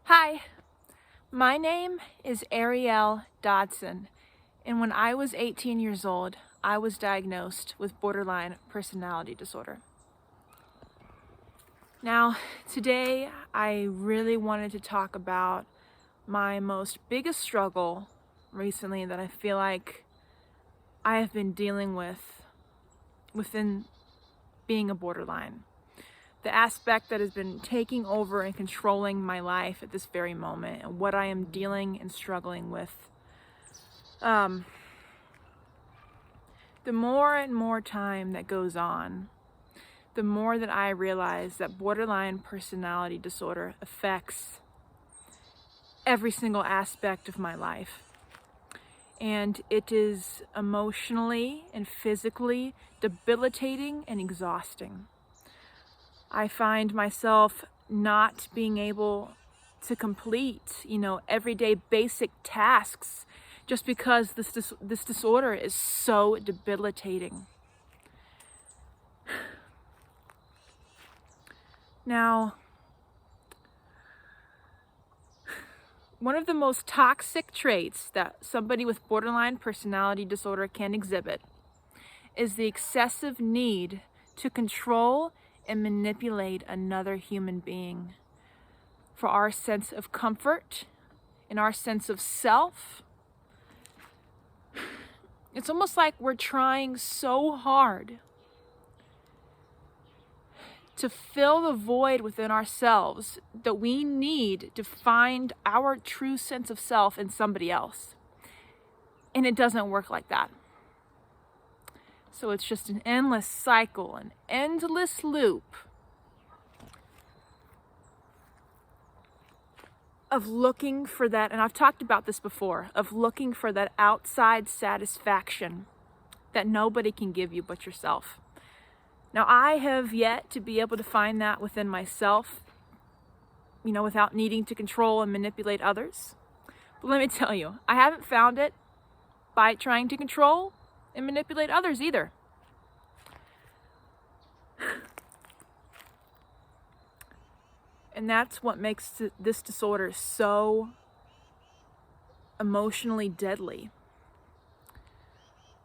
Hi, my name is Ariel Dodson, and when I was 18 years old, I was diagnosed with borderline personality disorder. Now, today I really wanted to talk about my most biggest struggle recently that I feel like I have been dealing with within being a borderline. The aspect that has been taking over and controlling my life at this very moment, and what I am dealing and struggling with. The more and more time that goes on, the more that I realize that borderline personality disorder affects every single aspect of my life. And it is emotionally and physically debilitating and exhausting. I find myself not being able to complete, everyday basic tasks just because this disorder is so debilitating. Now, one of the most toxic traits that somebody with borderline personality disorder can exhibit is the excessive need to control and manipulate another human being for our sense of comfort and our sense of self. It's almost like we're trying so hard to fill the void within ourselves that we need to find our true sense of self in somebody else. And it doesn't work like that. So it's just an endless cycle, an endless loop of looking for that, and I've talked about this before, of looking for that outside satisfaction that nobody can give you but yourself. Now, I have yet to be able to find that within myself, without needing to control and manipulate others. But let me tell you, I haven't found it by trying to control and manipulate others either. And that's what makes this disorder so emotionally deadly.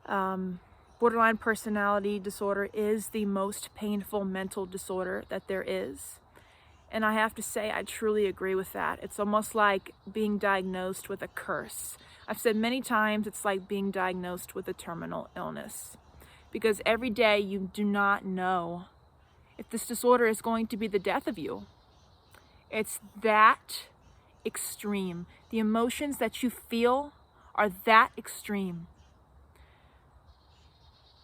Borderline personality disorder is the most painful mental disorder that there is. And I have to say, I truly agree with that. It's almost like being diagnosed with a curse. I've said many times it's like being diagnosed with a terminal illness, because every day you do not know if this disorder is going to be the death of you. It's that extreme. The emotions that you feel are that extreme.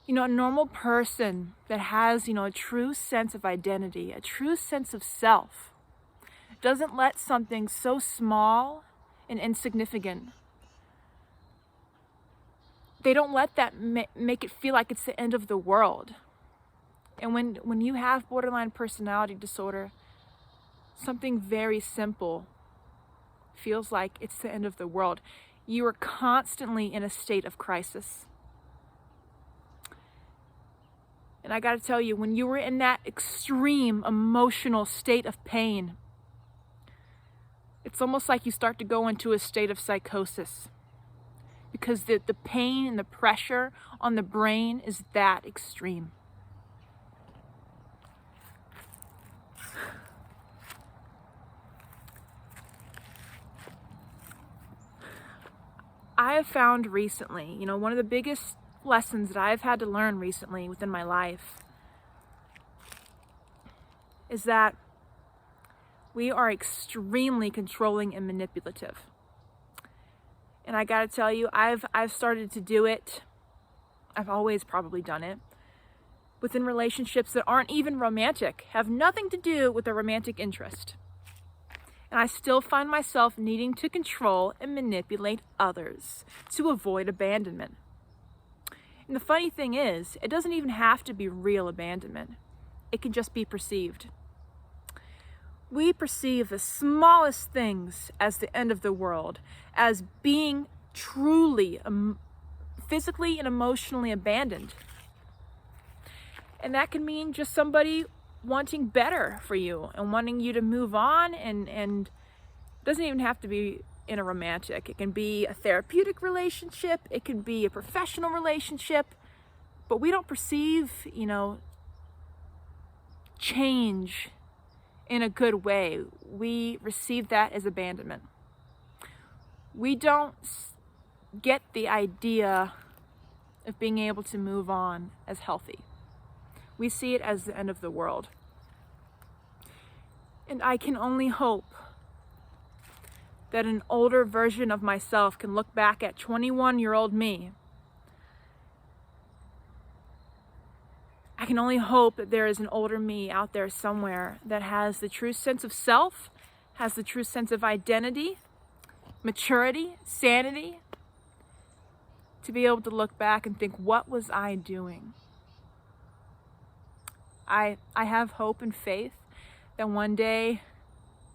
A normal person that has, a true sense of identity, a true sense of self, doesn't let something so small and insignificant, they don't let that make it feel like it's the end of the world. And when you have borderline personality disorder, something very simple feels like it's the end of the world. You are constantly in a state of crisis. And I gotta tell you, when you were in that extreme emotional state of pain, it's almost like you start to go into a state of psychosis, because the pain and the pressure on the brain is that extreme. I have found recently, one of the biggest lessons that I've had to learn recently within my life is that we are extremely controlling and manipulative. And I gotta tell you, I've started to do it. I've always probably done it within relationships that aren't even romantic, have nothing to do with a romantic interest. And I still find myself needing to control and manipulate others to avoid abandonment. And the funny thing is, it doesn't even have to be real abandonment. It can just be perceived. We perceive the smallest things as the end of the world, as being truly physically and emotionally abandoned. And that can mean just somebody wanting better for you and wanting you to move on and doesn't even have to be in a romantic. It can be a therapeutic relationship. It can be a professional relationship. But we don't perceive, change in a good way. We receive that as abandonment. We don't get the idea of being able to move on as healthy. We see it as the end of the world. And I can only hope that an older version of myself can look back at 21-year-old me. I can only hope that there is an older me out there somewhere that has the true sense of self, has the true sense of identity, maturity, sanity, to be able to look back and think, what was I doing? I have hope and faith that one day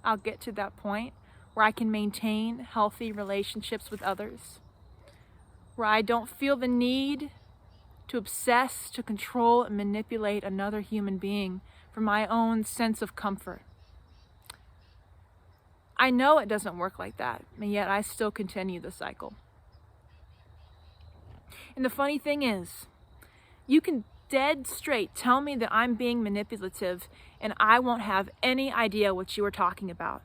I'll get to that point where I can maintain healthy relationships with others, where I don't feel the need to obsess, to control, and manipulate another human being for my own sense of comfort. I know it doesn't work like that, and yet I still continue the cycle. And the funny thing is, you can dead straight tell me that I'm being manipulative, and I won't have any idea what you are talking about.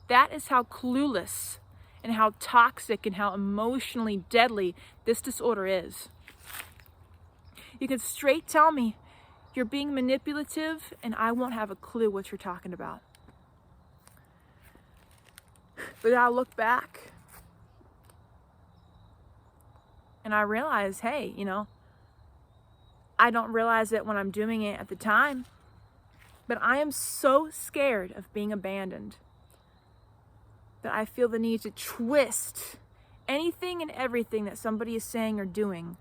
That is how clueless and how toxic and how emotionally deadly this disorder is. You can straight tell me you're being manipulative, and I won't have a clue what you're talking about. But I'll look back and I realize, hey, I don't realize it when I'm doing it at the time, but I am so scared of being abandoned that I feel the need to twist anything and everything that somebody is saying or doing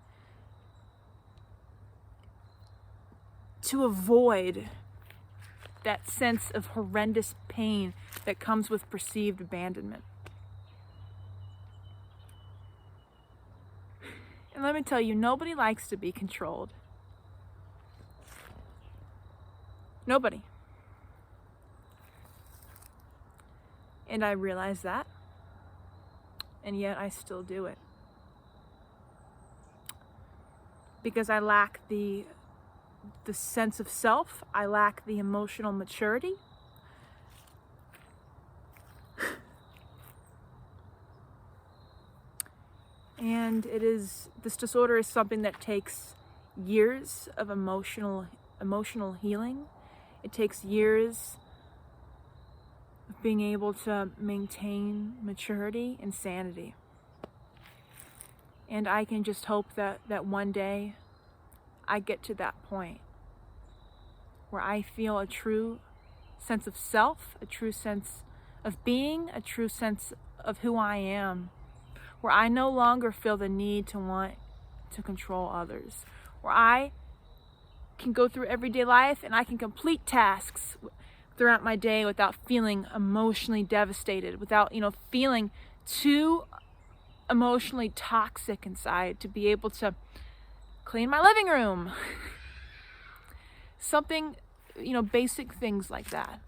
to avoid that sense of horrendous pain that comes with perceived abandonment. And let me tell you, nobody likes to be controlled. Nobody. And I realize that, and yet I still do it. Because I lack the sense of self, I lack the emotional maturity. And this disorder is something that takes years of emotional healing. It takes years of being able to maintain maturity and sanity. And I can just hope that one day I get to that point where I feel a true sense of self, a true sense of being, a true sense of who I am, where I no longer feel the need to want to control others, where I can go through everyday life and I can complete tasks throughout my day without feeling emotionally devastated, without, feeling too emotionally toxic inside to be able to clean my living room. Something, basic things like that.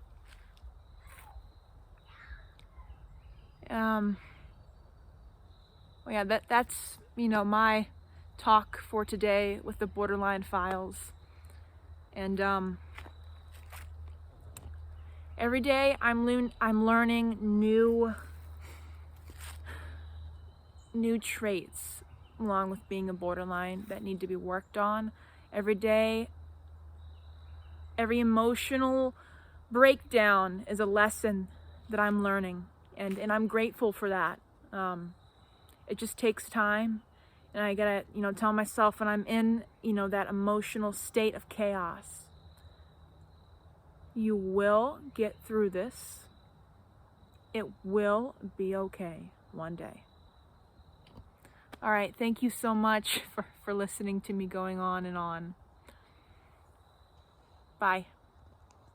That's my talk for today with the Borderline Files. And every day I'm learning new traits along with being a borderline that need to be worked on. Every day, every emotional breakdown is a lesson that I'm learning, and I'm grateful for that. It just takes time, and I gotta, tell myself when I'm in, that emotional state of chaos, you will get through this. It will be okay one day. All right, thank you so much for listening to me going on and on. Bye.